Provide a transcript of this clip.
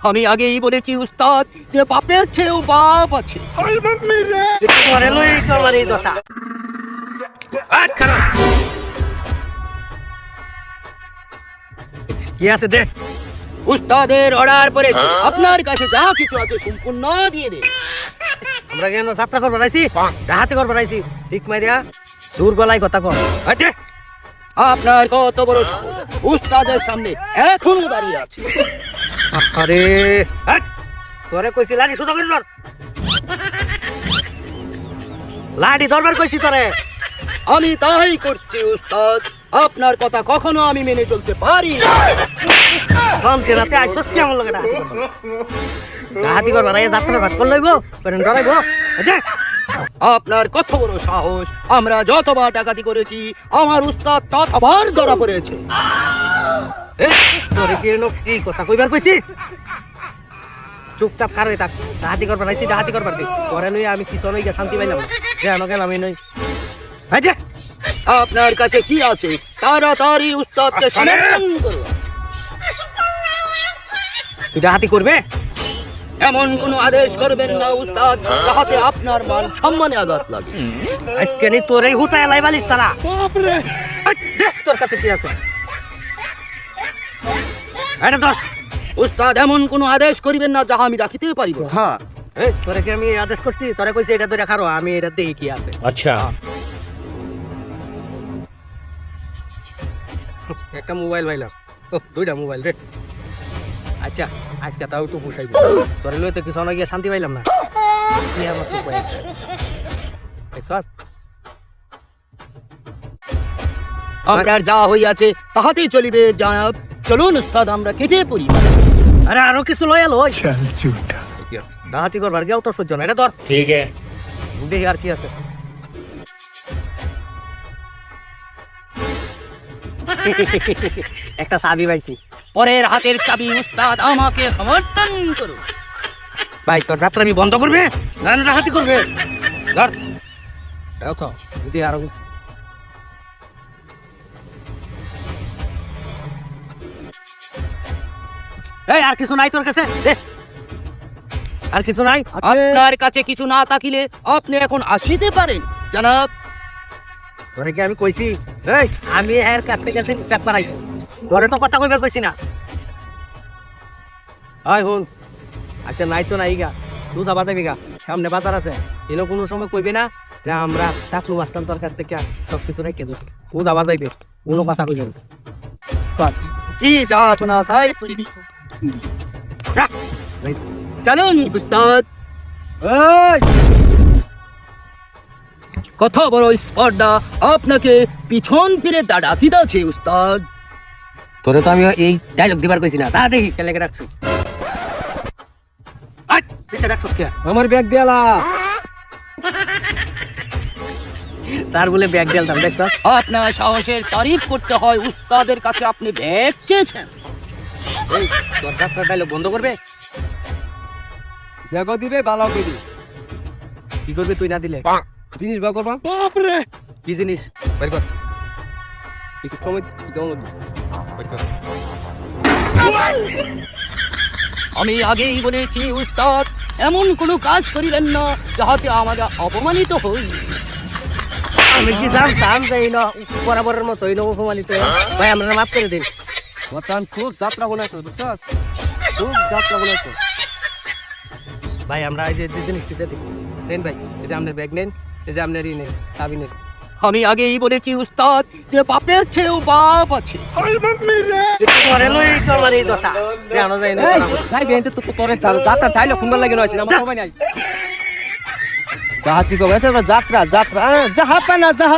আমি আগেই বলেছি উস্তাদ যে বাপের চেয়েও বাপ আছে। তোরে লই তোমার এই দশা। কি আছে দেখ? উস্তাদের অর্ডার পড়েছে, আপনার কাছে যা কিছু আছে সম্পূর্ণ দিয়ে দে। আমরা কেন যাত্রা করবার আইছি? ডাহাতি করবার আইছি। ঠিক মাইরা জোর গলায় কথা কর। আচ্ছা আপনার কত বড় সাহস, উস্তাদের সামনে এখনো দাঁড়িয়ে আছে। আরে তোরে কইছি লাঠি সোজা করে ধর। লাঠি ধরবার কইছি তোরে। আমি তাই করছি উস্তাদ, আপনার কথা কখনো আমি মেনে চলতে পারি না। শান্তি রাতে আইসস কেমন লাগে ডাহাতি করবার আইয়া যাত্রা ভাট করে লইব করেন ডরাইব। আচ্ছা আপনার কত বড় সাহস, আমরা যতবার ডাকাতি করেছি আমার উস্তাদ ততবার ধরা পড়েছে। তোরে কি কথা কইবার কইছি? চুপচাপ খারই থাক। ডাহাতি করবার আইছি, ডাহাতি করবার দে। তোরে লই আমি কিছু নই শান্তি পাইলাম না। যেন গেলাম আমি নই। আচ্ছা আপনার কাছে কি আছে তাড়াতাড়ি উস্তাদকে সমর্থন করুন। তুই ডাহাতি করবে? এমন কোন আদেশ করবেন না উস্তাদ যাহাতে আপনার মান সম্মানে আঘাত লাগে। আজকে নি তোর এই হুতায় লাইবালিস তারা। দেখ তোর কাছে কি আছে। আরে ধর। উস্তাদ এমন কোন আদেশ করিবেন না যাহা আমি রাখিতে পারিব। হ্যাঁ এই তোরে কি আমি আদেশ করছি? তোরে কইছি এটা ধরে খারো, আমি এটা দেখি কি আছে। अच्छा একটা মোবাইল পাইলাম। ও দুইটা মোবাইল রে। আচ্ছা আজকে তাও একটু বসাইব। তোরে লই তো কিছু না গিয়ে শান্তি পাইলাম না। কি আমার তো কয় দেখছস? আপনার যা হইয়াছে তাহাতেই চলিবে জনাব। চলুন উস্তাদ আমরা কেটে পড়ি। আরে আরো কিছু লয়া লই। ডাহাতি করবার গেও তো সহ্য না। এটা ধর ठीक है দেখি আর কি আছে। একটা চাবি পাইছি। পরের হাতের চাবি উস্তাদ আমাকে সমর্থন করুন। ভাই তোর যাত্রা আমি বন্ধ করবে না ডাহাতি করবে? ধর দাও তো যদি আরো এই আর কিছু নাই তোর কাছে? দে আর কিছু নাই? আপনার কাছে কিছু না থাকিলে আপনি এখন আসিতে পারেন জনাব। তোরে কি আমি কইছি এই আমি এর কাছ থেকে হিসাব করাই? তোরে তো কথা কইবার কইছি না। আয় হুন আচ্ছা নাই তো নাই গা তুই যাবা যাবি গা, সামনে বাজার আছে। এনে কোনো সময় কইবে না যে আমরা টাকলু আসতাম তোর কাছ থেকে সব কিছু রেখে দিস। তুই যাবা যাইবে কোনো কথা কইবে না। জি যা শোনা তাই চলুন উস্তাদ। এই কত বড় স্পর্ধা, আপনাকে পিছন ফিরে দাঁড়াতে আছে উস্তাদ। তোরে তো আমি এই ডায়লগ দিবার কইছি না। তা দেখি কেলে রাখছি। আই পিছে রাখছস কে? আমার ব্যাগ দেলা। তার বলে ব্যাগ দেলতাম দেখছস? আপনার সাহসের তারিফ করতে হয়, উস্তাদের কাছে আপনি ব্যাগ চেয়েছেন। এই তোর যাত্রা ডায়লগ বন্ধ করবে? ব্যাগও দিবে বালাও দিবি। কি করবি তুই না দিলে? জিনিস বার করবা। বাপরে কি জিনিস বের কর। একটু কমে দাও না। বের কর। আমি আগেই বলেছি উস্তাদ এমন কোনো কাজ করিবেন না যাহাতে আমরা অপমানিত হই। আমি কি জানতাম যে এই না বরাবরের মতো এই অপমানিত? ভাই আমরা মাফ করে দিন। বর্তমান খুব যাত্রা বলেছো বুঝছস? খুব যাত্রা বলেছো ভাই। আমরা এই যে জিনিসটিতে নেন ভাই, এই যে আপনার ব্যাগ নেন, এই যে আপনার ই নেন, চাবি নেন। আমি আগেই বলেছি উস্তাদ যে বাপের চেয়েও বাপ আছে। তোরে লই তোমার এই দশা কেন যায় না? ভাই বেনতে তো তোরে যাত্রা ডাইলগ সুন্দর লাগে নয় আমার সময় নাই। যাহাতি কবে যাত্রা যাত্রা যাহা পানা যাহা